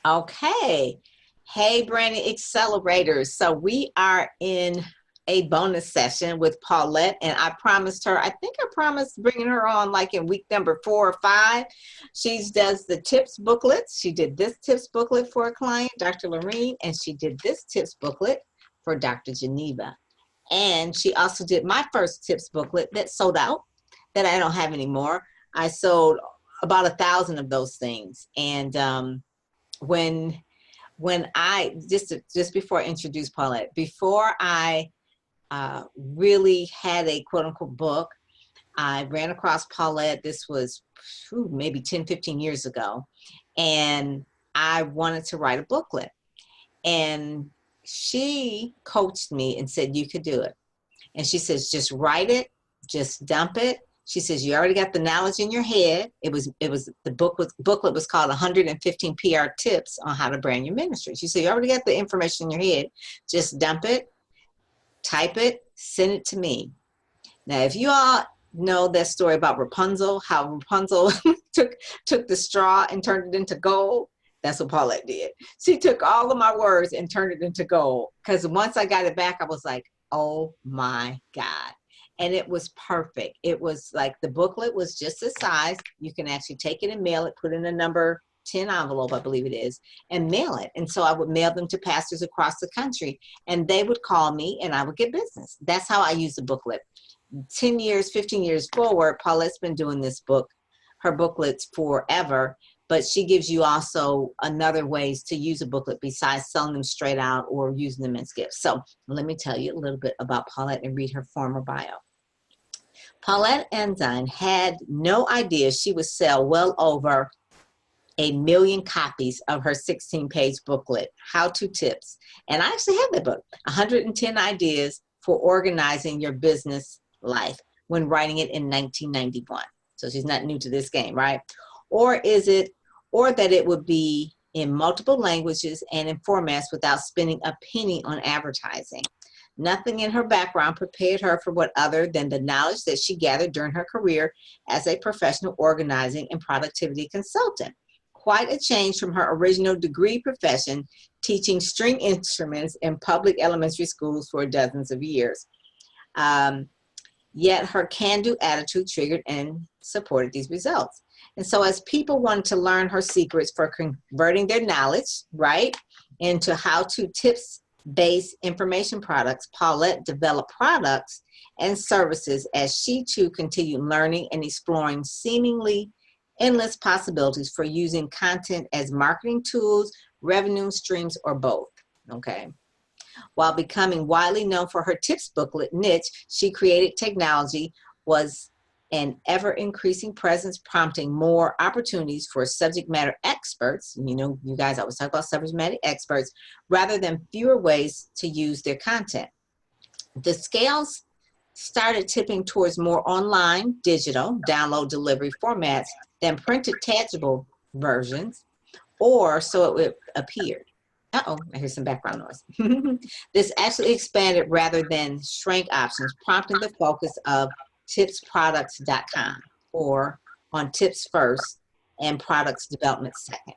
Okay. Hey, Brandon Accelerators. So we are in a bonus session with Paulette, and I promised her, I think I promised bringing her on like in week number 4 or 5. She does the tips booklets. She did this tips booklet for a client, Dr. Lorene, and she did this tips booklet for Dr. Geneva. And she also did my first tips booklet that sold out, that I don't have anymore. I sold about 1,000 of those things. And when I just before I introduce Paulette, before I really had a quote unquote book, I ran across Paulette. This was maybe 10, 15 years ago, and I wanted to write a booklet. And she coached me and said, you could do it. And she says, just write it, just dump it. She says, you already got the knowledge in your head. The booklet was called 115 PR Tips on How to Brand Your Ministry. She said, you already got the information in your head. Just dump it, type it, send it to me. Now, if you all know that story about Rapunzel, how Rapunzel took the straw and turned it into gold, that's what Paulette did. She took all of my words and turned it into gold. Because once I got it back, I was like, oh my God. And it was perfect. It was like the booklet was just this size. You can actually take it and mail it, put in a number 10 envelope, I believe it is, and mail it. And so I would mail them to pastors across the country, and they would call me and I would get business. That's how I use the booklet. 10 years, 15 years forward, Paulette's been doing her booklets forever, but she gives you also another ways to use a booklet besides selling them straight out or using them as gifts. So let me tell you a little bit about Paulette and read her former bio. Paulette Ensign had no idea she would sell well over 1 million copies of her 16-page booklet, How To Tips. And I actually have that book, 110 Ideas for Organizing Your Business Life, when writing it in 1991. So she's not new to this game, right? Or that it would be in multiple languages and in formats without spending a penny on advertising. Nothing in her background prepared her for what other than the knowledge that she gathered during her career as a professional organizing and productivity consultant. Quite a change from her original degree profession, teaching string instruments in public elementary schools for dozens of years. Yet her can-do attitude triggered and supported these results. And so as people wanted to learn her secrets for converting their knowledge, right, into how-to tips-based information products, Paulette developed products and services as she too continued learning and exploring seemingly endless possibilities for using content as marketing tools, revenue streams, or both, okay? While becoming widely known for her tips booklet niche, she created technology was an ever-increasing presence, prompting more opportunities for subject matter experts. You know, you guys always talk about subject matter experts, rather than fewer ways to use their content. The scales started tipping towards more online, digital, download delivery formats than printed tangible versions, or so it appeared. Uh-oh, I hear some background noise. This actually expanded rather than shrank options, prompting the focus of tipsproducts.com, or on tips first and products development second.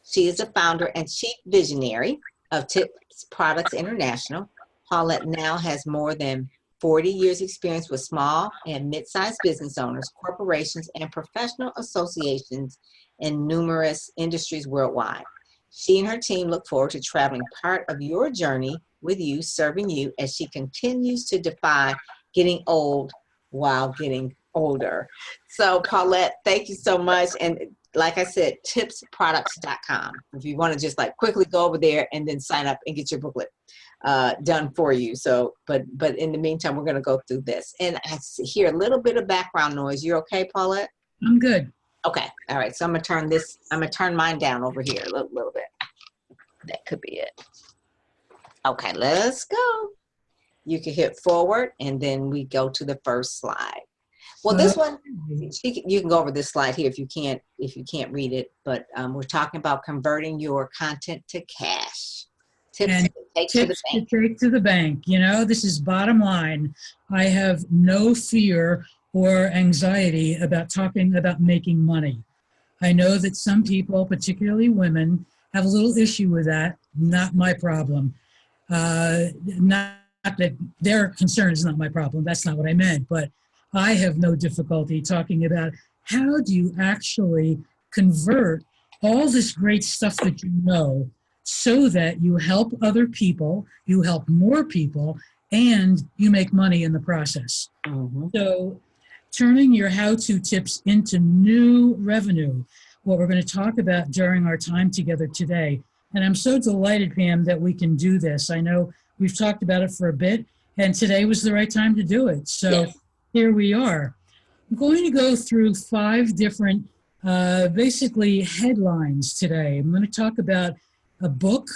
She is the founder and chief visionary of Tips Products International. Paulette now has more than 40 years experience with small and mid-sized business owners, corporations, and professional associations in numerous industries worldwide. She and her team look forward to traveling part of your journey with you, serving you as she continues to defy getting old while getting older. So Paulette, thank you so much. And like I said, tipsproducts.com. If you want to just like quickly go over there and then sign up and get your booklet done for you. So, but in the meantime, we're going to go through this. And I hear a little bit of background noise. You're okay, Paulette? I'm good. Okay. All right. So I'm going to turn mine down over here a little bit. That could be it. Okay, let's go. You can hit forward and then we go to the first slide. Well, this one, you can go over this slide here if you can't read it, but we're talking about converting your content to cash. Tips to take to the bank. You know, this is bottom line. I have no fear or anxiety about talking about making money. I know that some people, particularly women, have a little issue with that. Not my problem. Not that their concern is not my problem. That's not what I meant. But I have no difficulty talking about how do you actually convert all this great stuff that you know so that you help other people, you help more people, and you make money in the process. Mm-hmm. So turning your how-to tips into new revenue, what we're going to talk about during our time together today. And I'm so delighted, Pam, that we can do this. I know we've talked about it for a bit, and today was the right time to do it. So Yes. here we are. I'm going to go through 5 different, basically headlines today. I'm going to talk about a book.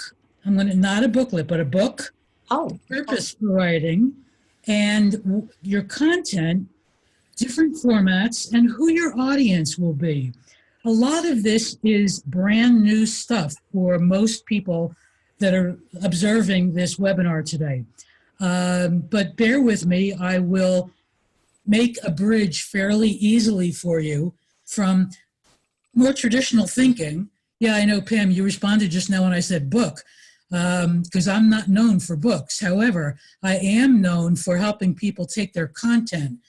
Not a booklet, but a book, Oh, purpose for writing, and your content, different formats, and who your audience will be. A lot of this is brand new stuff for most people that are observing this webinar today. But bear with me, I will make a bridge fairly easily for you from more traditional thinking. Yeah, I know, Pam, you responded just now when I said book, because I'm not known for books. However, I am known for helping people take their content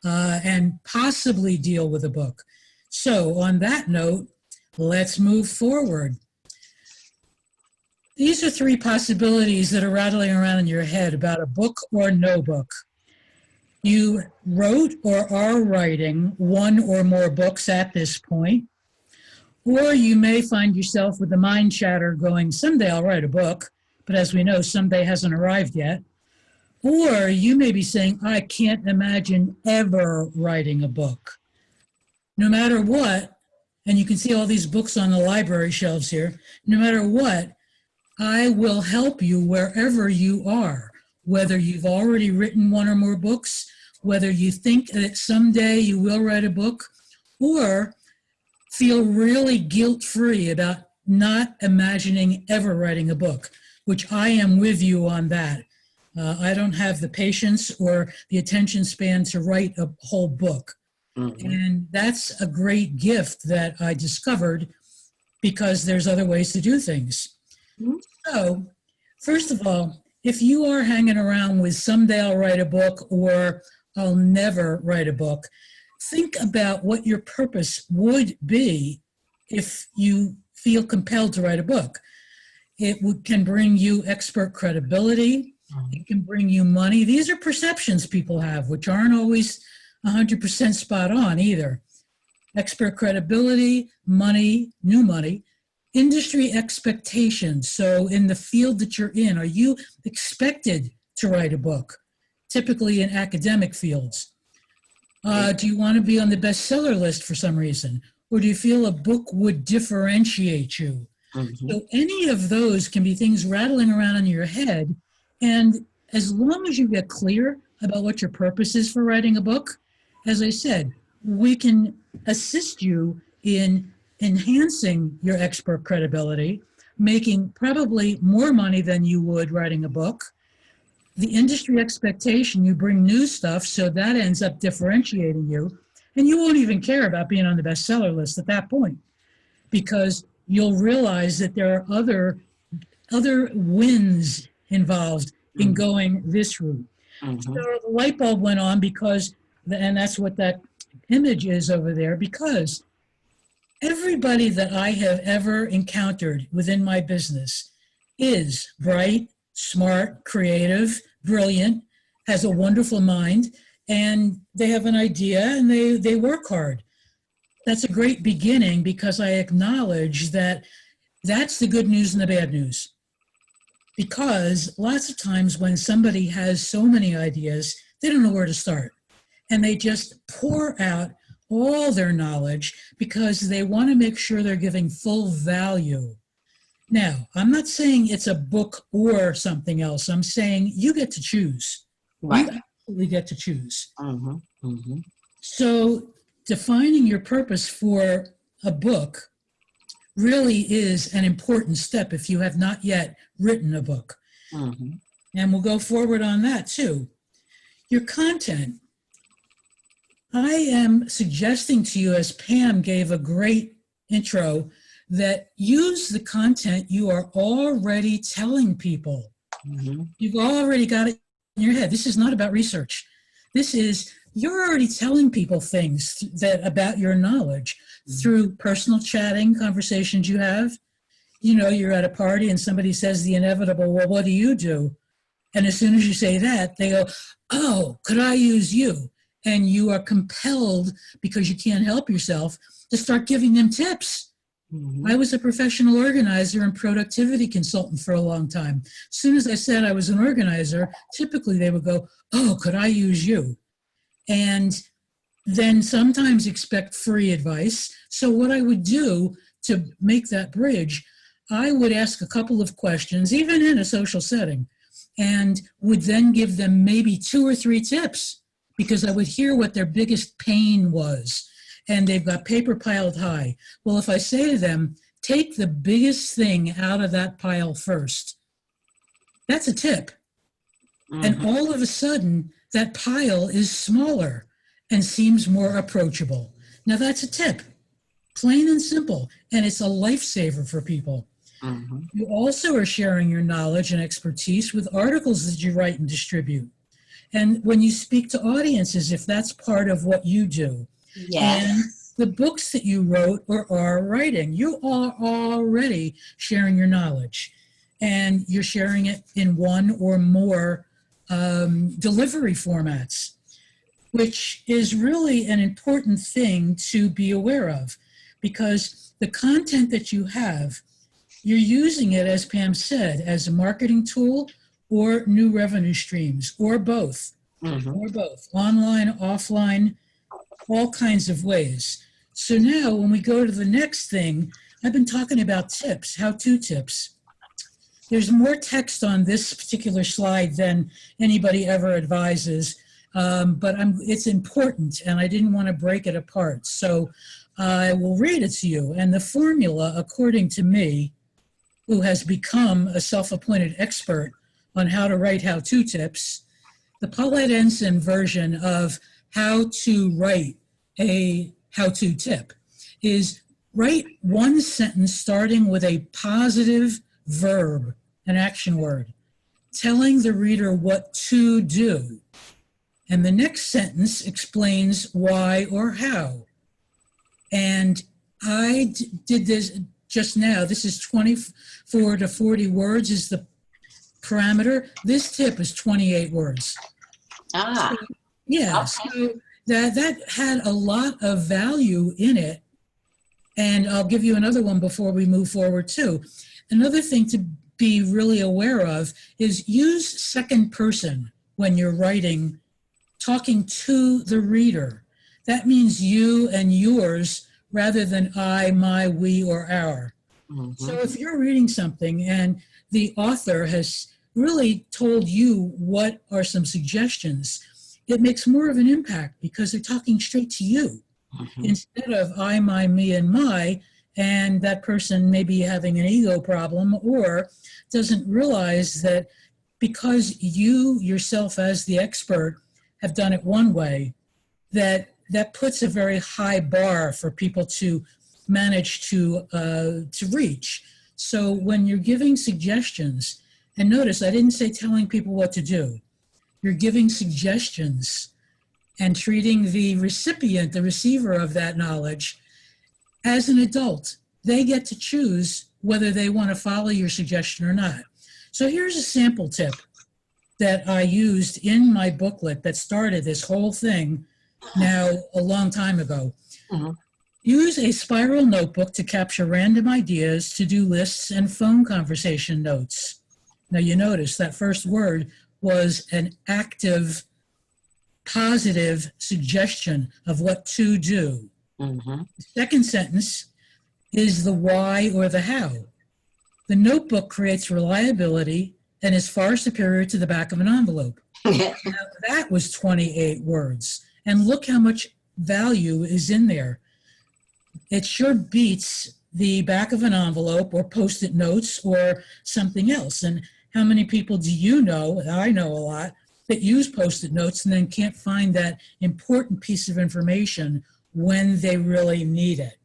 and possibly deal with a book. So on that note, let's move forward. These are 3 possibilities that are rattling around in your head about a book or no book. You wrote or are writing 1 or more books at this point, or you may find yourself with the mind chatter going, someday I'll write a book, but as we know, someday hasn't arrived yet. Or you may be saying, I can't imagine ever writing a book. No matter what, and you can see all these books on the library shelves here, no matter what, I will help you wherever you are, whether you've already written 1 or more books, whether you think that someday you will write a book, or feel really guilt-free about not imagining ever writing a book, which I am with you on that. I don't have the patience or the attention span to write a whole book. Mm-hmm. And that's a great gift that I discovered because there's other ways to do things. Mm-hmm. So, first of all, if you are hanging around with someday I'll write a book or I'll never write a book, think about what your purpose would be if you feel compelled to write a book. It can bring you expert credibility. It can bring you money. These are perceptions people have, which aren't always 100% spot on either. Expert credibility, money, new money, industry expectations. So in the field that you're in, are you expected to write a book? Typically in academic fields. Do you want to be on the bestseller list for some reason? Or do you feel a book would differentiate you? Mm-hmm. So any of those can be things rattling around in your head. And as long as you get clear about what your purpose is for writing a book, as I said, we can assist you in enhancing your expert credibility, making probably more money than you would writing a book. The industry expectation, you bring new stuff, so that ends up differentiating you. And you won't even care about being on the bestseller list at that point, because you'll realize that there are other wins involved in going this route. Mm-hmm. So the light bulb went on because, and that's what that image is over there, because everybody that I have ever encountered within my business is bright, smart, creative, brilliant, has a wonderful mind, and they have an idea and they work hard. That's a great beginning because I acknowledge that that's the good news and the bad news. Because lots of times when somebody has so many ideas, they don't know where to start. And they just pour out all their knowledge because they want to make sure they're giving full value. Now, I'm not saying it's a book or something else. I'm saying you get to choose. Right. You absolutely get to choose. Mm-hmm. Mm-hmm. So defining your purpose for a book really is an important step if you have not yet written a book. Mm-hmm. And we'll go forward on that too. Your content. I am suggesting to you, as Pam gave a great intro, that use the content you are already telling people. You've already got it in your head. This is not about research. This is, you're already telling people things that about your knowledge through personal chatting, conversations you have. You know, you're at a party and somebody says the inevitable, well, what do you do? And as soon as you say that, they go, oh, could I use you? And you are compelled, because you can't help yourself, to start giving them tips. I was a professional organizer and productivity consultant for a long time. As soon as I said I was an organizer, typically they would go, oh, could I use you? And then sometimes expect free advice. So what I would do to make that bridge, I would ask a couple of questions, even in a social setting, and would then give them maybe 2 or 3 tips, because I would hear what their biggest pain was. And they've got paper piled high. Well, if I say to them, take the biggest thing out of that pile first, that's a tip. And all of a sudden, that pile is smaller and seems more approachable. Now, that's a tip, plain and simple, and it's a lifesaver for people. You also are sharing your knowledge and expertise with articles that you write and distribute. And when you speak to audiences, if that's part of what you do, and the books that you wrote or are writing, you are already sharing your knowledge, and you're sharing it in one or more delivery formats, which is really an important thing to be aware of, because the content that you have, you're using it, as Pam said, as a marketing tool or new revenue streams, or both, online, offline, all kinds of ways. So now when we go to the next thing, I've been talking about tips, how-to tips. There's more text on this particular slide than anybody ever advises, but it's important, and I didn't want to break it apart. So I will read it to you. And the formula, according to me, who has become a self-appointed expert on how to write how-to tips, the Paulette Ensign version of how to write a how-to tip is write one sentence starting with a positive verb, an action word, telling the reader what to do. And the next sentence explains why or how. And I did this just now. This is 24 to 40 words is the parameter. This tip is 28 words. So, yeah, so that had a lot of value in it. And I'll give you another one before we move forward too. Another thing to be really aware of is use second person when you're writing, talking to the reader. That means you and yours rather than I, my, we, or our. So if you're reading something and the author has really told you what are some suggestions, it makes more of an impact because they're talking straight to you instead of I, my, me, and my, and that person may be having an ego problem or doesn't realize that because you yourself as the expert have done it one way, that puts a very high bar for people to manage to reach. So when you're giving suggestions, and notice I didn't say telling people what to do, you're giving suggestions and treating the recipient, the receiver of that knowledge, as an adult. They get to choose whether they want to follow your suggestion or not. So here's a sample tip that I used in my booklet that started this whole thing now a long time ago. Use a spiral notebook to capture random ideas, to-do lists, and phone conversation notes. Now you notice that first word was an active, positive suggestion of what to do. The second sentence is the why or the how. The notebook creates reliability and is far superior to the back of an envelope. Now, that was 28 words. And look how much value is in there. It sure beats the back of an envelope or Post-it notes or something else. And how many people do you know, I know a lot, that use Post-it notes and then can't find that important piece of information when they really need it?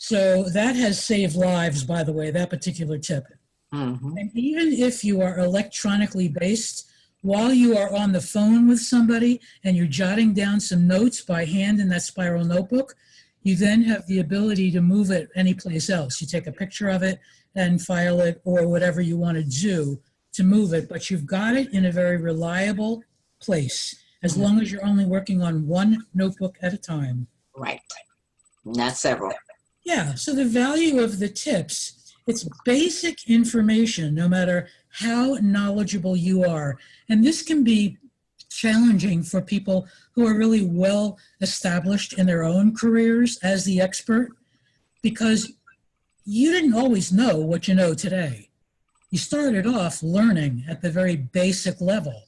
So that has saved lives, by the way, that particular tip. Mm-hmm. And even if you are electronically based, while you are on the phone with somebody and you're jotting down some notes by hand in that spiral notebook, you then have the ability to move it anyplace else. You take a picture of it and file it or whatever you want to do to move it, but you've got it in a very reliable place as long as you're only working on one notebook at a time. Right. Not several. Yeah, so the value of the tips, it's basic information, no matter how knowledgeable you are. And this can be challenging for people who are really well established in their own careers as the expert, because you didn't always know what you know today. You started off learning at the very basic level.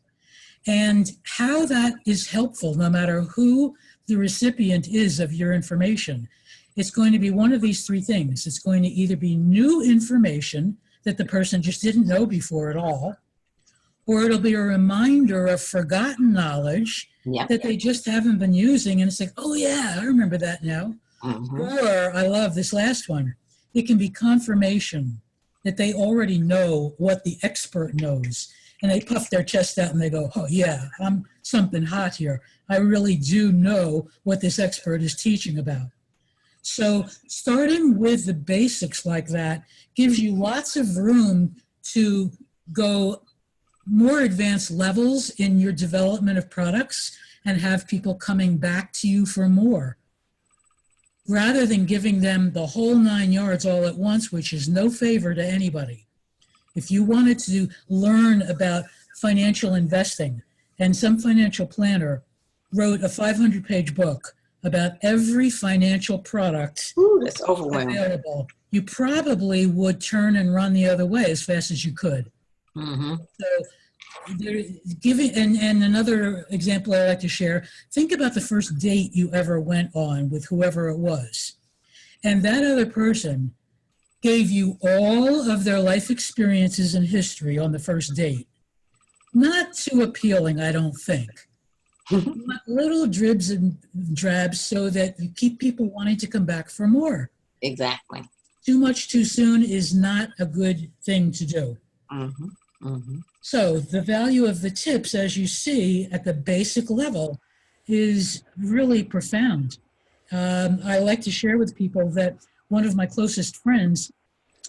And how that is helpful, no matter who the recipient is of your information, it's going to be one of these three things. It's going to either be new information that the person just didn't know before at all, or it'll be a reminder of forgotten knowledge that they just haven't been using. And it's like, oh yeah, I remember that now. Mm-hmm. Or I love this last one. It can be confirmation that they already know what the expert knows. And they puff their chest out and they go, oh yeah, I'm something hot here. I really do know what this expert is teaching about. So starting with the basics like that gives you lots of room to go more advanced levels in your development of products and have people coming back to you for more, rather than giving them the whole 9 yards all at once, which is no favor to anybody. If you wanted to learn about financial investing, and some financial planner wrote a 500-page book about every financial product That's overwhelming. available, you probably would turn and run the other way as fast as you could. Mm-hmm. So and another example I like to share, think about the first date you ever went on with whoever it was. And that other person gave you all of their life experiences and history on the first date. Not too appealing, I don't think. Little dribs and drabs so that you keep people wanting to come back for more. Exactly. Too much too soon is not a good thing to do. Mm-hmm. Mm-hmm. So the value of the tips, as you see at the basic level, is really profound. I like to share with people that one of my closest friends,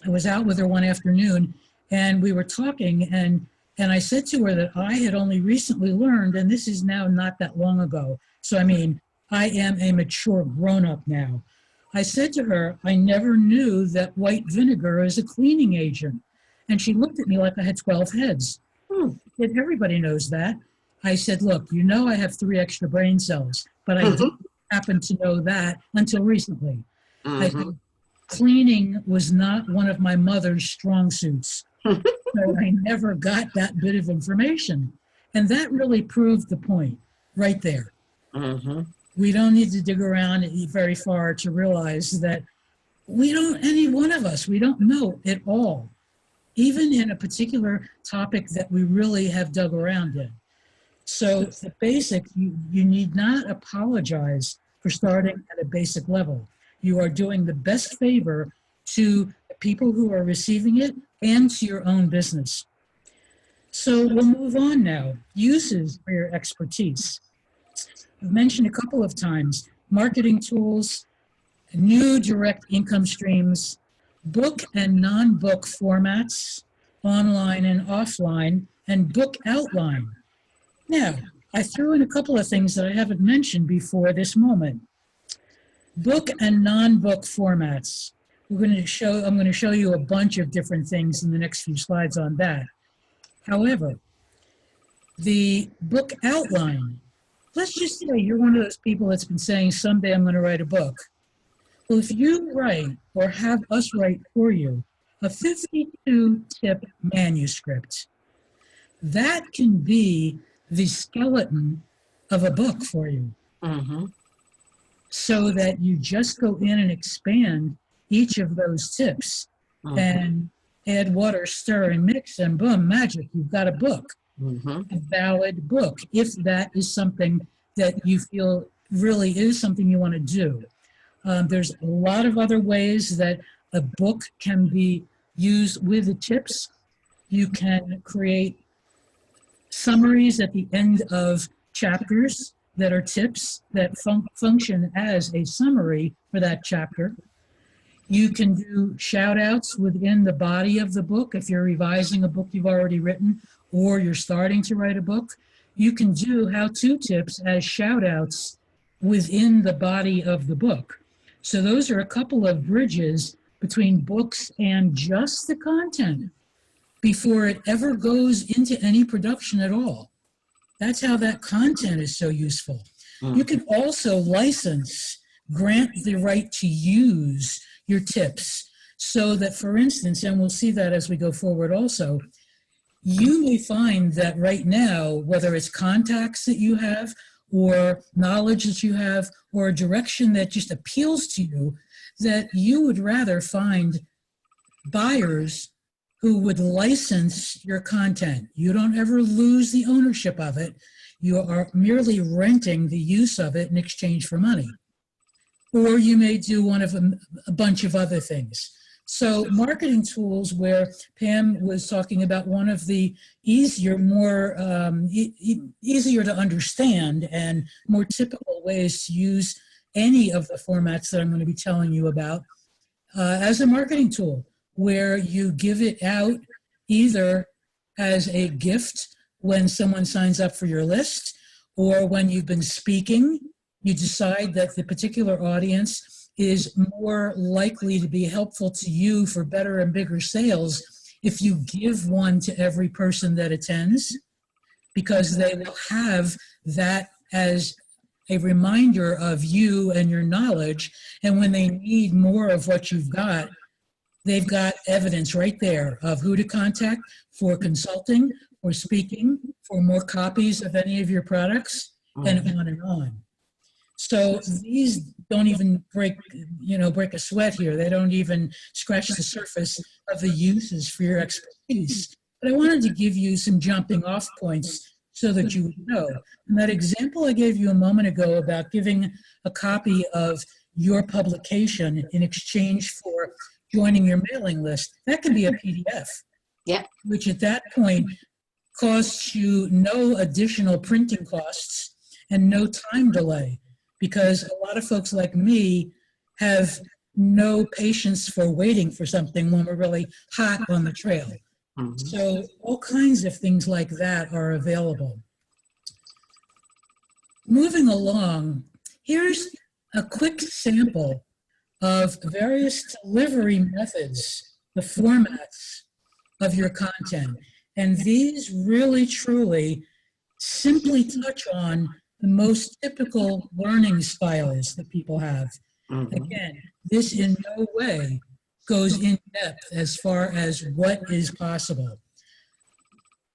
I was out with her one afternoon and we were talking, and I said to her that I had only recently learned, and this is now not that long ago. So, I mean, I am a mature grown-up now. I said to her, I never knew that white vinegar is a cleaning agent. And she looked at me like I had 12 heads. Said, everybody knows that. I said, look, you know I have 3 extra brain cells, but I didn't happen to know that until recently. I said, cleaning was not one of my mother's strong suits. So I never got that bit of information. And that really proved the point right there. Mm-hmm. We don't need to dig around very far to realize that any one of us, we don't know it all, even in a particular topic that we really have dug around in. So the basic, you need not apologize for starting at a basic level. You are doing the best favor to the people who are receiving it and to your own business. So we'll move on now. Uses for your expertise. I've mentioned a couple of times, marketing tools, new direct income streams, book and non-book formats, online and offline, and book outline. Now, I threw in a couple of things that I haven't mentioned before this moment. Book and non-book formats. I'm going to show you a bunch of different things in the next few slides on that. However, the book outline, let's just say you're one of those people that's been saying, someday I'm going to write a book. Well, if you write or have us write for you a 52-tip manuscript, that can be the skeleton of a book for you. Mm-hmm. So that you just go in and expand each of those tips and add water, stir, and mix, and boom, magic, you've got a book, a valid book, if that is something that you feel really is something you want to do. There's a lot of other ways that a book can be used with the tips. You can create summaries at the end of chapters that are tips that function as a summary for that chapter. You can do shout outs within the body of the book if you're revising a book you've already written or you're starting to write a book. You can do how-to tips as shout outs within the body of the book. So those are a couple of bridges between books and just the content before it ever goes into any production at all. That's how that content is so useful. You can also license, grant the right to use your tips so that, for instance, and we'll see that as we go forward also, you may find that right now, whether it's contacts that you have or knowledge that you have or a direction that just appeals to you, that you would rather find buyers who would license your content. You don't ever lose the ownership of it. You are merely renting the use of it in exchange for money. Or you may do one of a bunch of other things. So marketing tools, where Pam was talking about one of the easier, more easier to understand and more typical ways to use any of the formats that I'm going to be telling you about as a marketing tool, where you give it out either as a gift when someone signs up for your list, or when you've been speaking, you decide that the particular audience is more likely to be helpful to you for better and bigger sales if you give one to every person that attends, because they will have that as a reminder of you and your knowledge. And when they need more of what you've got, they've got evidence right there of who to contact for consulting, for speaking, for more copies of any of your products, and on and on. So these don't even break a sweat here. They don't even scratch the surface of the uses for your expertise. But I wanted to give you some jumping off points so that you would know. And that example I gave you a moment ago about giving a copy of your publication in exchange for joining your mailing list, that can be a PDF, which at that point costs you no additional printing costs and no time delay, because a lot of folks like me have no patience for waiting for something when we're really hot on the trail. So all kinds of things like that are available. Moving along, here's a quick sample of various delivery methods, the formats of your content. And these really, truly simply touch on the most typical learning styles that people have. Again, this in no way goes in depth as far as what is possible.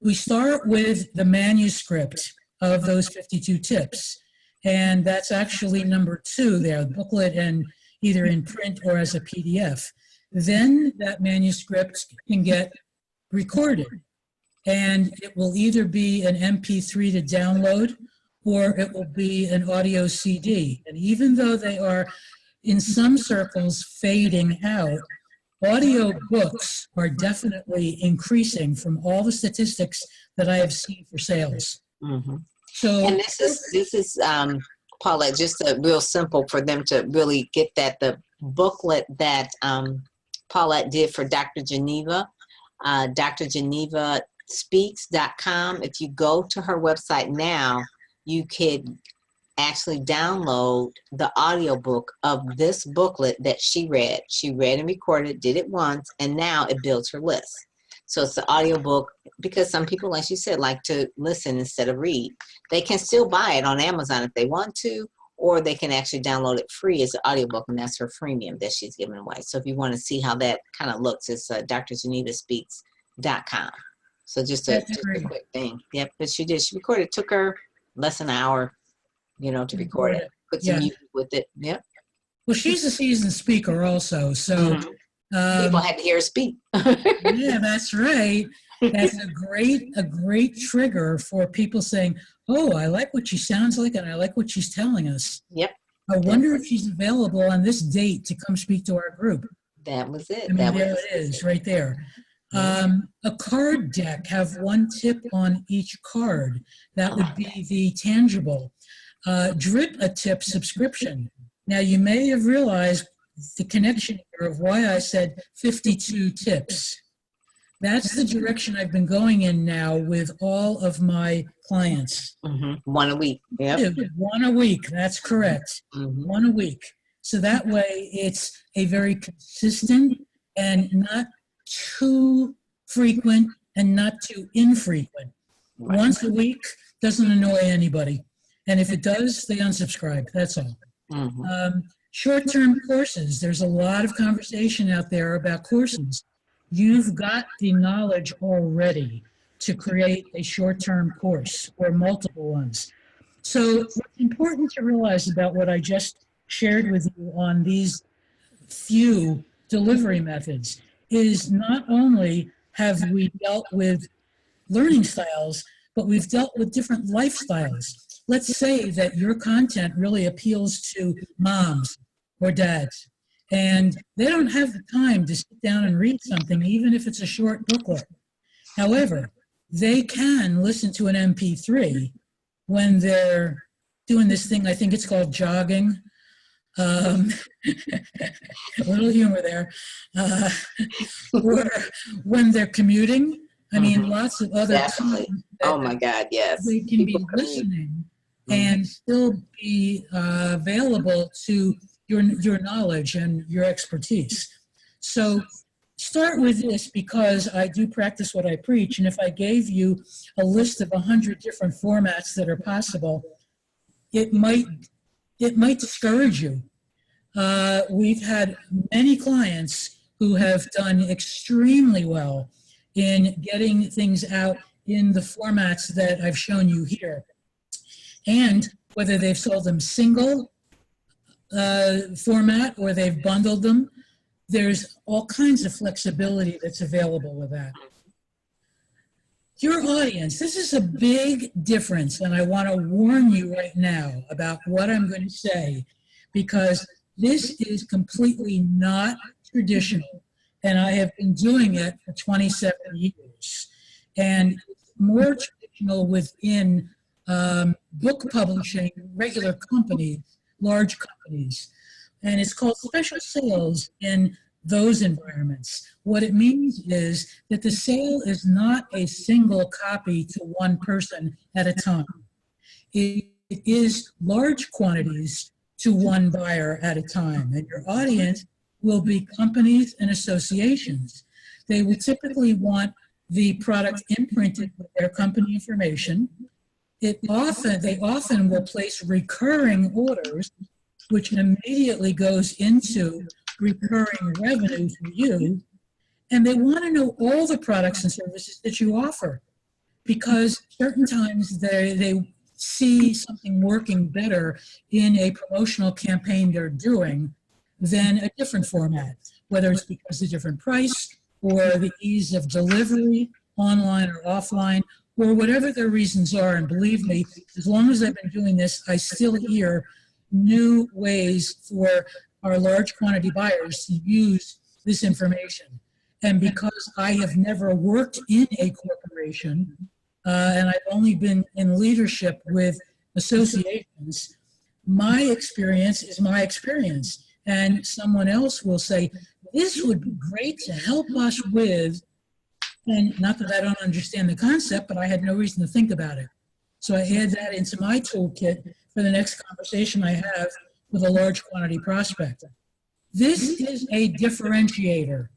We start with the manuscript of those 52 tips. And that's actually number 2 there, the booklet, and either in print or as a PDF. Then that manuscript can get recorded, and it will either be an MP3 to download, or it will be an audio CD. And even though they are, in some circles, fading out, audio books are definitely increasing from all the statistics that I have seen for sales. So, and this is Paulette, just real simple for them to really get that. The booklet that Paulette did for Dr. Geneva, drgenevaspeaks.com. If you go to her website now, you could actually download the audiobook of this booklet that she read. She read and recorded, did it once, and now it builds her list. So it's the audiobook, because some people, like you said, like to listen instead of read. They can still buy it on Amazon if they want to, or they can actually download it free as an audiobook, and that's her freemium that she's giving away. So if you want to see how that kind of looks, it's drgenevaspeaks.com. So just a quick thing. Yep, but she did. She recorded. It took her less than an hour, to record it. Put some music with it. Yep. Well, she's a seasoned speaker also, so people had to hear her speak. Yeah, that's right. That's a great trigger for people saying, "Oh, I like what she sounds like, and I like what she's telling us." Yep. I wonder if she's available on this date to come speak to our group. That was it. I mean, That there was it is, right there. A card deck, have one tip on each card. That would be the tangible. Drip a tip subscription. Now, you may have realized the connection here of why I said 52 tips. That's the direction I've been going in now with all of my clients. One a week. Yep. One a week, that's correct. One a week. So that way it's a very consistent and not too frequent and not too infrequent. Once a week doesn't annoy anybody. And if it does, they unsubscribe. That's all. Short-term courses. There's a lot of conversation out there about courses. You've got the knowledge already to create a short-term course or multiple ones. So what's important to realize about what I just shared with you on these few delivery methods is not only have we dealt with learning styles, but we've dealt with different lifestyles. Let's say that your content really appeals to moms or dads, and they don't have the time to sit down and read something, even if it's a short booklet. However, they can listen to an MP3 when they're doing this thing, I think it's called jogging. A little humor there. Or when they're commuting. I mean, lots of other Definitely. Oh my God, yes. They can be listening and still be available to your knowledge and your expertise. So start with this, because I do practice what I preach. And if I gave you a list of 100 different formats that are possible, it might discourage you. We've had many clients who have done extremely well in getting things out in the formats that I've shown you here. And whether they've sold them single format or they've bundled them, there's all kinds of flexibility that's available with that. Your audience, this is a big difference, and I want to warn you right now about what I'm going to say, because this is completely not traditional, and I have been doing it for 27 years. And it's more traditional within book publishing, regular companies, large companies. And it's called special sales in those environments. What it means is that the sale is not a single copy to one person at a time. It is large quantities to one buyer at a time. And your audience will be companies and associations. They will typically want the product imprinted with their company information. They often will place recurring orders, which immediately goes into recurring revenue for you. And they want to know all the products and services that you offer, because certain times they see something working better in a promotional campaign they're doing than a different format, whether it's because of the different price or the ease of delivery, online or offline, or whatever their reasons are. And believe me, as long as I've been doing this, I still hear new ways for our large quantity buyers to use this information. And because I have never worked in a corporation, and I've only been in leadership with associations, my experience is my experience. And someone else will say, this would be great to help us with, and not that I don't understand the concept, but I had no reason to think about it. So I add that into my toolkit for the next conversation I have with a large quantity prospect. This is a differentiator.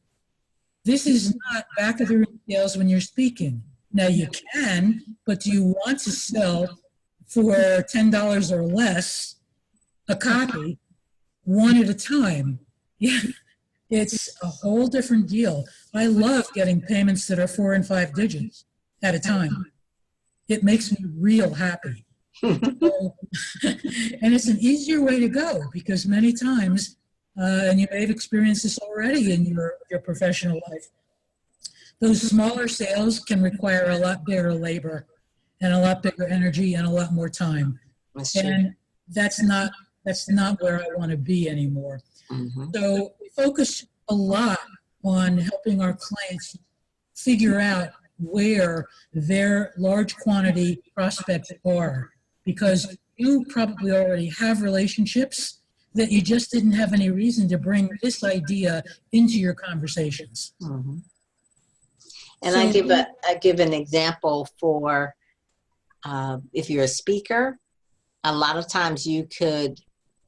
This is not back of the room sales when you're speaking. Now you can, but do you want to sell for $10 or less a copy, one at a time? Yeah, it's a whole different deal. I love getting payments that are 4 and 5 digits at a time. It makes me real happy. So, and it's an easier way to go, because many times, and you may have experienced this already in your professional life, those smaller sales can require a lot bigger labor and a lot bigger energy and a lot more time. And that's not That's not where I want to be anymore. Mm-hmm. So we focus a lot on helping our clients figure out where their large quantity prospects are, because you probably already have relationships that you just didn't have any reason to bring this idea into your conversations. Mm-hmm. And So, I give an example for if you're a speaker, a lot of times you could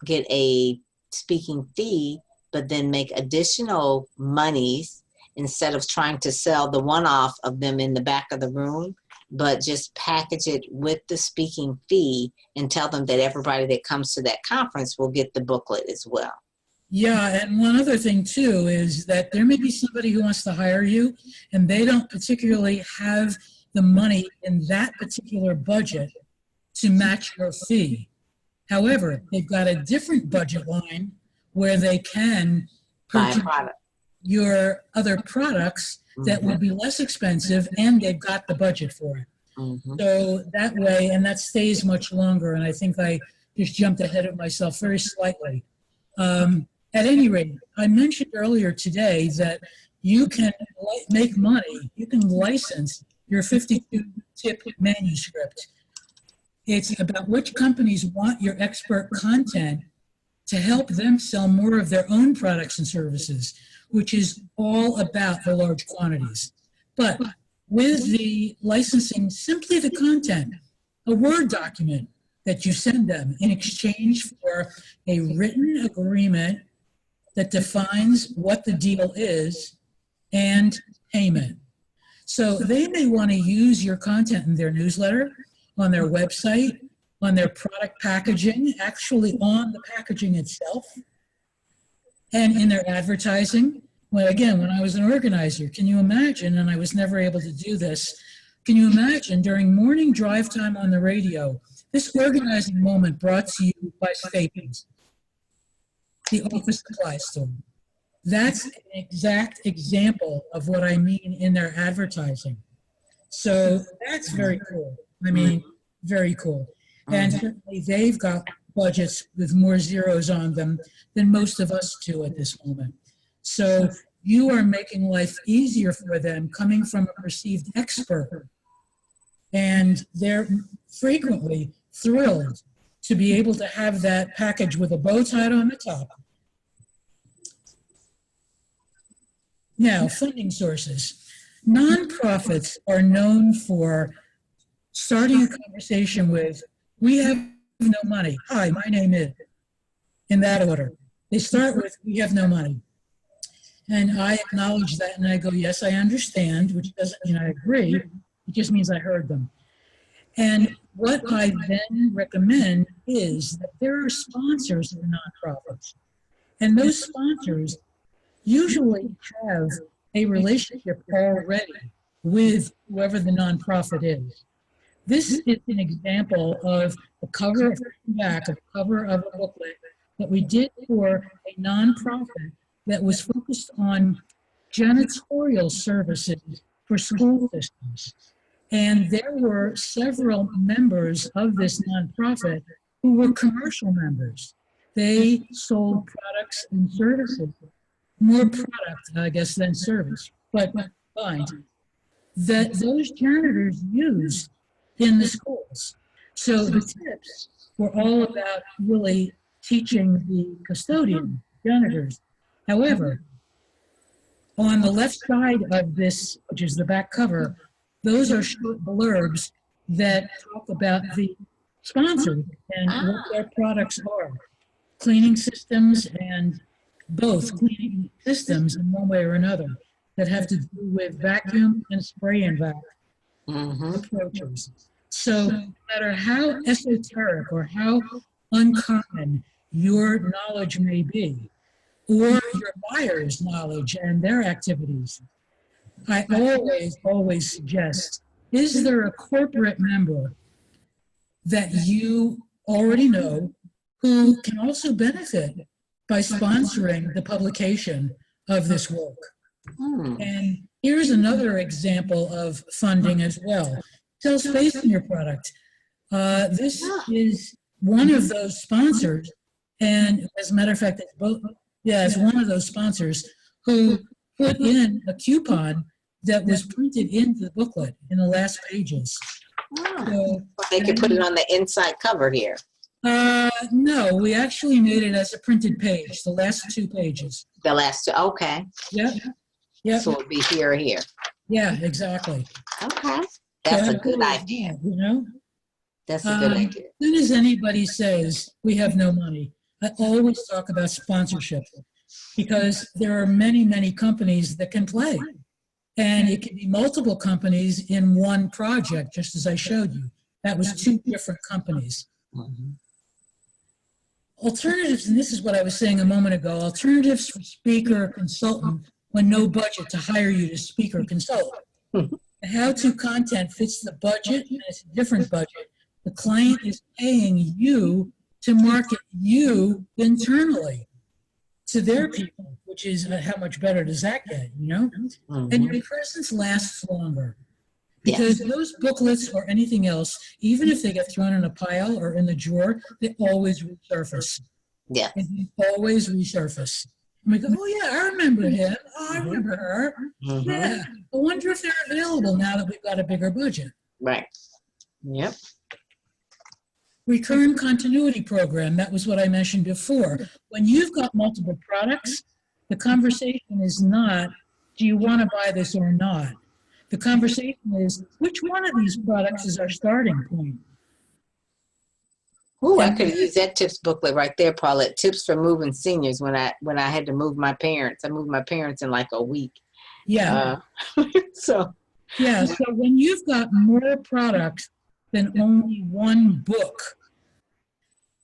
get a speaking fee, but then make additional monies instead of trying to sell the one-off of them in the back of the room, but just package it with the speaking fee and tell them that everybody that comes to that conference will get the booklet as well. yeah, and one other thing too is that there may be somebody who wants to hire you and they don't particularly have the money in that particular budget to match your fee. However, they've got a different budget line where they can Buy a purchase product. your other products that will be less expensive, and they've got the budget for it. Mm-hmm. So that way, and that stays much longer, and I think I just jumped ahead of myself very slightly. At any rate, I mentioned earlier today that you can make money, you can license your 52-tip manuscript. It's about which companies want your expert content to help them sell more of their own products and services, which is all about the large quantities. But with the licensing, simply the content, a Word document that you send them in exchange for a written agreement that defines what the deal is and payment. So they may want to use your content in their newsletter, on their website, on their product packaging, actually on the packaging itself, and in their advertising. Well, again, when I was an organizer, can you imagine, and I was never able to do this, can you imagine during morning drive time on the radio, this organizing moment brought to you by Staples, the office supply store. That's an exact example of what I mean in their advertising. So that's very cool. I mean, very cool. And certainly they've got budgets with more zeros on them than most of us do at this moment. So you are making life easier for them coming from a perceived expert. And they're frequently thrilled to be able to have that package with a bow tied on the top. Now, funding sources. Nonprofits are known for starting a conversation with, we have no money. Hi, my name is, in that order. They start with, we have no money. And I acknowledge that and I go, yes, I understand, which doesn't mean I agree. It just means I heard them. And what I then recommend is that there are sponsors of nonprofits. And those sponsors usually have a relationship already with whoever the nonprofit is. This is an example of the cover of the cover of a booklet that we did for a nonprofit that was focused on janitorial services for school systems. And there were several members of this nonprofit who were commercial members. They sold products and services, more product, I guess, than service, but fine, that those janitors used in the schools. So the tips were all about really teaching the custodian, janitors. However, on the left side of this, which is the back cover, those are short blurbs that talk about the sponsor and what their products are. Cleaning systems and both cleaning systems in one way or another that have to do with vacuum and spray and vac approaches. So no matter how esoteric or how uncommon your knowledge may be, or your buyer's knowledge and their activities, I always suggest, is there a corporate member that you already know who can also benefit by sponsoring the publication of this work? And here's another example of funding as well. Sell space in your product. This is one of those sponsors And as a matter of fact, it's one of those sponsors who put in a coupon that was printed into the booklet in the last pages. So, They could put it on the inside cover here. no, we actually made it as a printed page, the last 2 pages. The last two, okay. Yep. Yep. So it'll be here or here. Yeah, exactly. Okay. That's a good idea. You know? That's a good idea. As soon as anybody says we have no money, I always talk about sponsorship because there are many, many companies that can play. And it can be multiple companies in one project, just as I showed you. That was 2 different companies. Mm-hmm. Alternatives, and this is what I was saying a moment ago, alternatives for speaker or consultant when no budget to hire you to speak or consult. The how-to content fits the budget, and it's a different budget. The client is paying you to market you internally to their people, which is how much better does that get, you know? Mm-hmm. And your presence lasts longer. Because those booklets or anything else, even if they get thrown in a pile or in the drawer, they always resurface. Yeah. And they always resurface. And we go, oh yeah, I remember him. Oh, I remember her. Mm-hmm. Yeah. I wonder if they're available now that we've got a bigger budget. Right. Yep. Recurrent continuity program, that was what I mentioned before. When you've got multiple products, the conversation is not, do you want to buy this or not? The conversation is, which one of these products is our starting point? Ooh, I could have used that tips booklet right there, Paulette. Tips for moving seniors when I had to move my parents. I moved my parents in like a week. Yeah. So when you've got more products than only one book,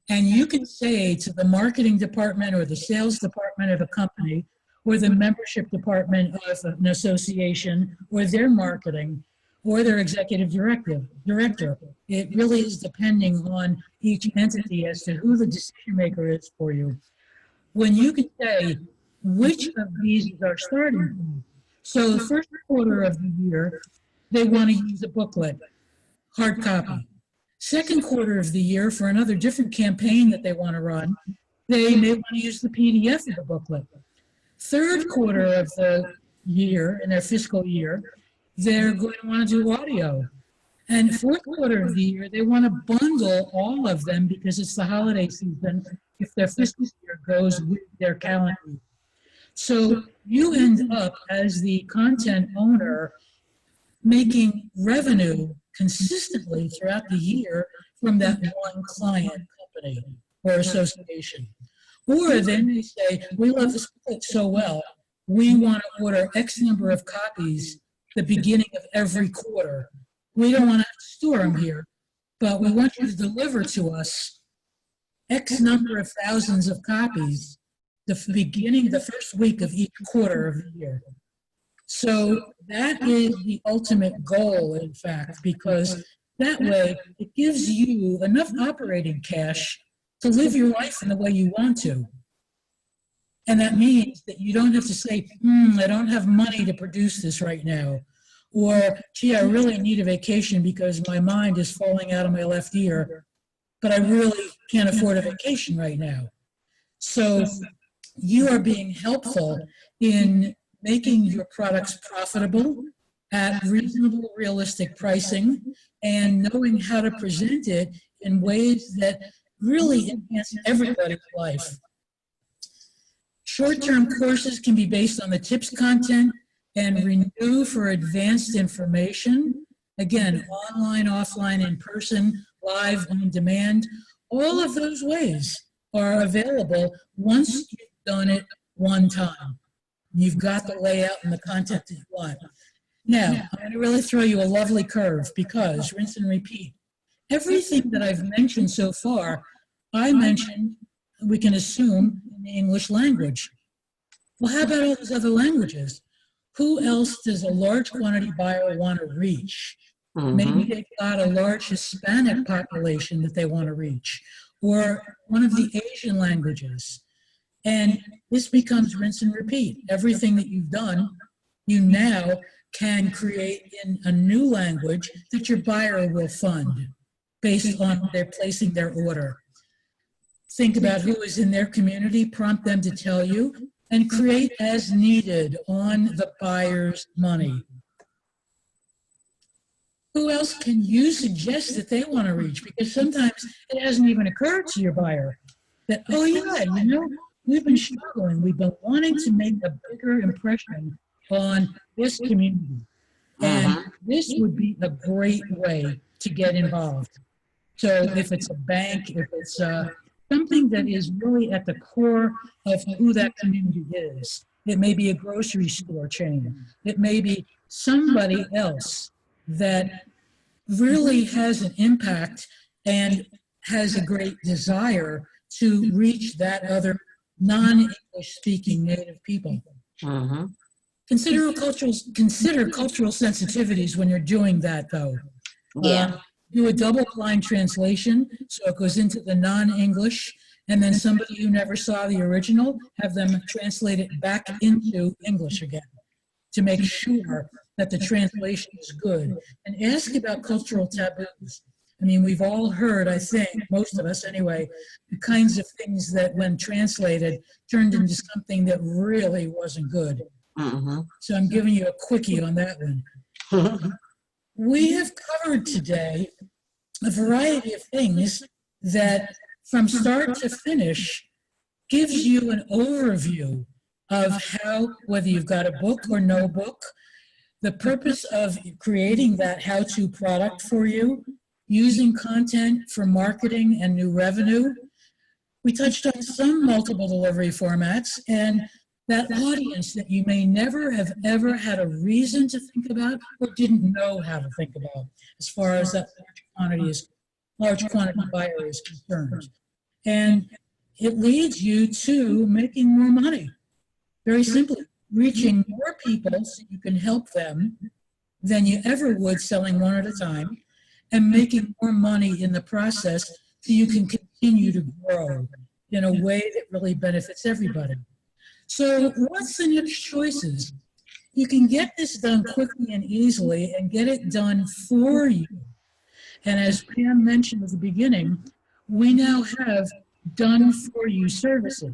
and you can say to the marketing department or the sales department of a company or the membership department of an association or their marketing or their executive director. It really is depending on each entity as to who the decision maker is for you. When you can say, which of these is our starting point? So the first quarter of the year, they want to use a booklet, hard copy. Second quarter of the year, for another different campaign that they want to run, they may want to use the PDF of the booklet. Third quarter of the year, in their fiscal year, they're going to want to do audio. And fourth quarter of the year, they want to bundle all of them because it's the holiday season if their fiscal year goes with their calendar. So you end up, as the content owner, making revenue consistently throughout the year from that one client company or association. Or then they say, we love this book so well, we want to order X number of copies the beginning of every quarter. We don't want to store them here, but we want you to deliver to us X number of thousands of copies the beginning, the first week of each quarter of the year. So that is the ultimate goal, in fact, because that way it gives you enough operating cash to live your life in the way you want to. And that means that you don't have to say, I don't have money to produce this right now. Or, gee, I really need a vacation because my mind is falling out of my left ear, but I really can't afford a vacation right now. So you are being helpful in making your products profitable at reasonable, realistic pricing and knowing how to present it in ways that really enhance everybody's life. Short-term courses can be based on the tips content and renew for advanced information. Again, online, offline, in person, live, on demand. All of those ways are available once you've done it one time. You've got the layout and the content that you want. Now, I'm going to really throw you a lovely curve because, rinse and repeat, everything that I've mentioned so far, I mentioned, we can assume, in the English language. Well, how about all those other languages? Who else does a large quantity buyer want to reach? Maybe they've got a large Hispanic population that they want to reach, or one of the Asian languages. And this becomes rinse and repeat. Everything that you've done, you now can create in a new language that your buyer will fund based on their placing their order. think about who is in their community, prompt them to tell you, and create as needed on the buyer's money. Who else can you suggest that they want to reach? Because sometimes it hasn't even occurred to your buyer that, oh yeah, you know, we've been struggling. We've been wanting to make a bigger impression on this community. And this would be a great way to get involved. So if it's a bank, if it's something that is really at the core of who that community is, it may be a grocery store chain. It may be somebody else that really has an impact and has a great desire to reach that other non-English speaking native people. Consider cultural sensitivities when you're doing that, though. Do a double-blind translation, so it goes into the non-English, and then somebody who never saw the original, have them translate it back into English again to make sure that the translation is good. And ask about cultural taboos. I mean, we've all heard, I think, most of us anyway, the kinds of things that when translated turned into something that really wasn't good. So I'm giving you a quickie on that one. We have covered today a variety of things that from start to finish gives you an overview of how, whether you've got a book or no book, the purpose of creating that how-to product for you, using content for marketing and new revenue. We touched on some multiple delivery formats, and that audience that you may never have ever had a reason to think about or didn't know how to think about as far as that large quantity buyer is concerned. And it leads you to making more money. Very simply, reaching more people so you can help them than you ever would selling one at a time, and making more money in the process so you can continue to grow in a way that really benefits everybody. So what's the next choices? You can get this done quickly and easily and get it done for you. And as Pam mentioned at the beginning, we now have done for you services.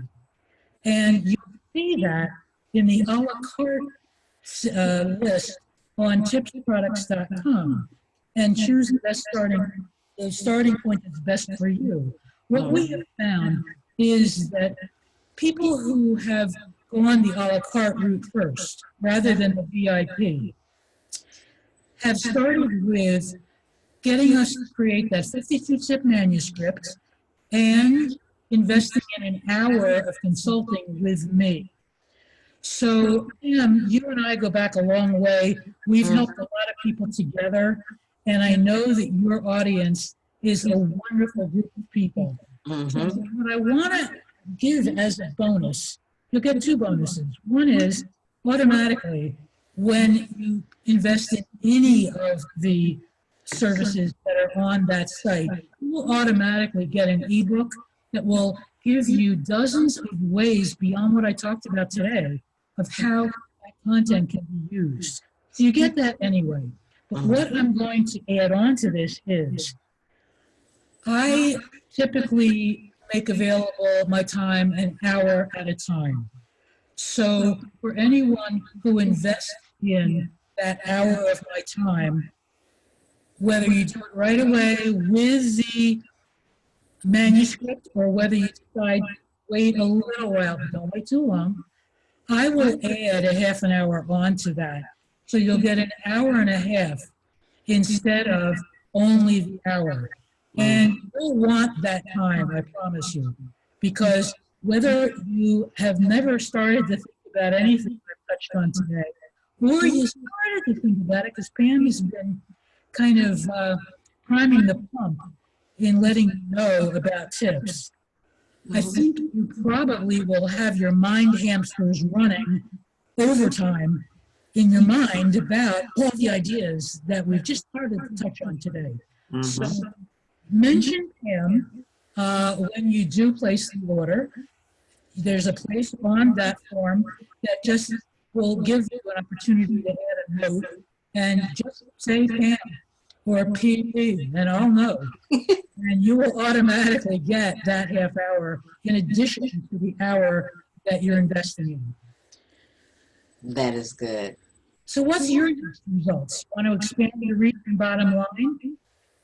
And you see that in the a la carte list on tipsproducts.com, and choose the starting point that's best for you. What we have found is that people who have gone the a la carte route first, rather than the VIP, have started with getting us to create that 52-tip manuscript and investing in an hour of consulting with me. So, Pam, you and I go back a long way. We've helped a lot of people together, and I know that your audience is a wonderful group of people. So what I want to give as a bonus, you'll get two bonuses. One is automatically when you invest in any of the services that are on that site, you will automatically get an ebook that will give you dozens of ways beyond what I talked about today of how that content can be used. So you get that anyway. But what I'm going to add on to this is I typically make available my time an hour at a time. So for anyone who invests in that hour of my time, whether you do it right away with the manuscript or whether you decide wait a little while, but don't wait too long, I will add a half an hour onto that. So you'll get an hour and a half instead of only the hour. And you'll want that time, I promise you, because whether you have never started to think about anything I've touched on today, or you started to think about it, because Pam has been kind of priming the pump in letting you know about tips, I think you probably will have your mind hamsters running overtime in your mind about all the ideas that we've just started to touch on today. So mention Pam when you do place the order. There's a place on that form that just will give you an opportunity to add a note and just say Pam or PD, and I'll know. And you will automatically get that half hour in addition to the hour that you're investing in. That is good. So what's your next results? You want to expand your reach and bottom line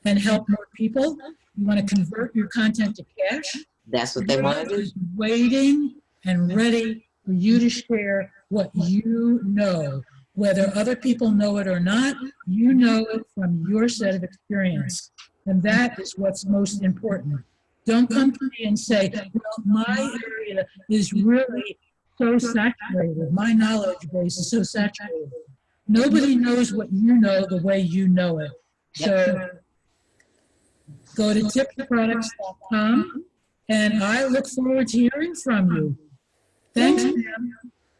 and help more people? You want to convert your content to cash? That's what they want to do. Waiting and ready for you to share what you know. Whether other people know it or not, you know it from your set of experience. And that is what's most important. Don't come to me and say, well, my area is really so saturated. My knowledge base is so saturated. Nobody knows what you know the way you know it. So go to tipsproducts.com, and I look forward to hearing from you. Thanks, ma'am.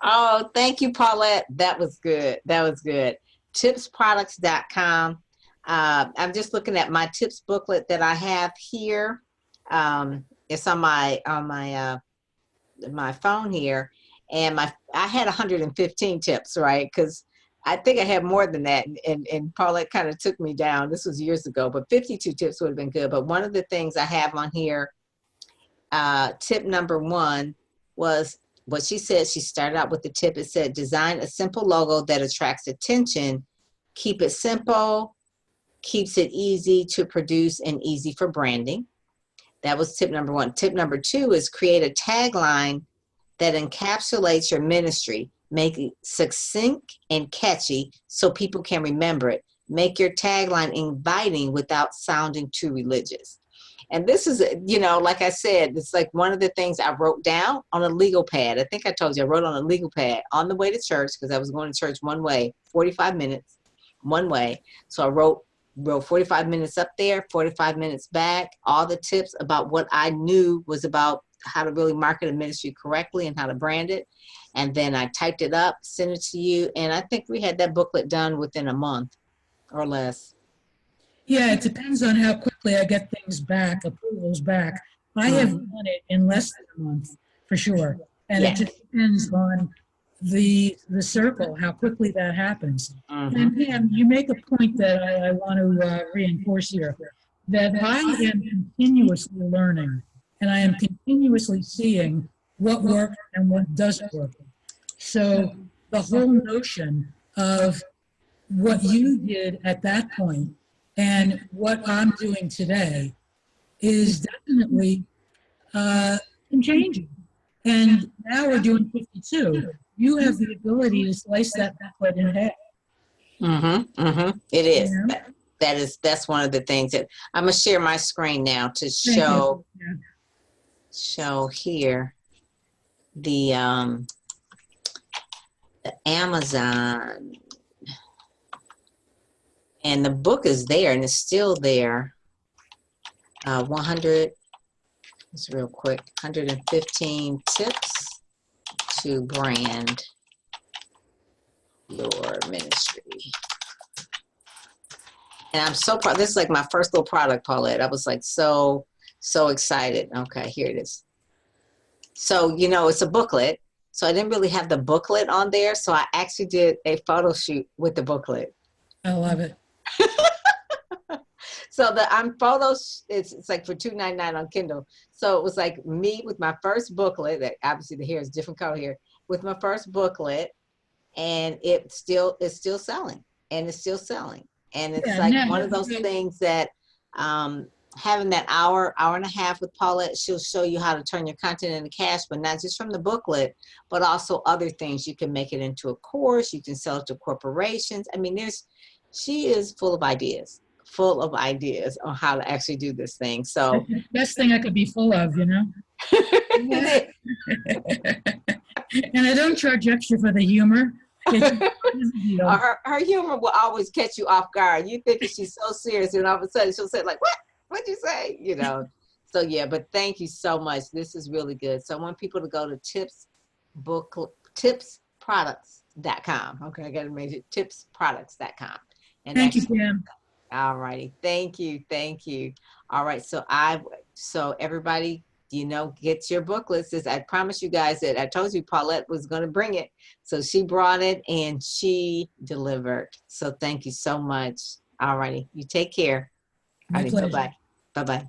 Oh, thank you, Paulette. That was good. That was good. Tipsproducts.com. I'm just looking at my tips booklet that I have here. It's on my phone here, and I had 115 tips, right? Because I think I had more than that, and Paulette kind of took me down. This was years ago, but 52 tips would have been good. But one of the things I have on here, tip number 1 was what she said. She started out with the tip. It said, design a simple logo that attracts attention. Keep it simple, keeps it easy to produce and easy for branding. That was tip number 1. Tip number 2 is create a tagline that encapsulates your ministry. Make it succinct and catchy so people can remember it. Make your tagline inviting without sounding too religious. And this is, you know, like I said, it's like one of the things I wrote down on a legal pad. I think I told you I wrote on a legal pad on the way to church, because I was going to church one way, 45 minutes, one way. So I wrote 45 minutes up there, 45 minutes back, all the tips about what I knew was about how to really market a ministry correctly and how to brand it. And then I typed it up, sent it to you. And I think we had that booklet done within a month or less. Yeah, it depends on how quickly I get things back, approvals back. I have done it in less than a month, for sure. And it just depends on the circle, how quickly that happens. And Pam, you make a point that I want to reinforce here, that I am continuously learning, and I am continuously seeing what works and what doesn't work. So the whole notion of what you did at that point and what I'm doing today is definitely changing. And now we're doing 52. You have the ability to slice that booklet in half. It is. You know? That's one of the things that I'm gonna share my screen now to show here the Amazon, and the book is there and it's still there. 100, just real quick, 115 tips to brand your ministry. And I'm so proud. This is like my first little product, Paulette. I was like so excited. Okay, here it is. So, you know, it's a booklet. So I didn't really have the booklet on there. So I actually did a photo shoot with the booklet. I love it. So the photos, it's like for $2.99 on Kindle. So it was like me with my first booklet, that obviously the hair is different color here, with my first booklet, and it's still selling, and it's still selling. And it's one of those things that having that hour and a half with Paulette, she'll show you how to turn your content into cash, but not just from the booklet, but also other things. You can make it into a course. You can sell it to corporations. I mean, she is full of ideas on how to actually do this thing. So the best thing I could be full of, you know. And I don't charge extra for the humor. Her humor will always catch you off guard. You think she's so serious, and all of a sudden she'll say like, "What? What'd you say?" You know. So yeah, but thank you so much. This is really good. So I want people to go to tipsproducts.com. Okay, I got to make it tipsproducts.com. And thank you, Pam. All righty. Thank you. All right. So everybody, you know, get your booklets. I promise you guys that I told you Paulette was going to bring it. So she brought it and she delivered. So thank you so much. All righty. You take care. My All right, pleasure. bye-bye. Bye-bye.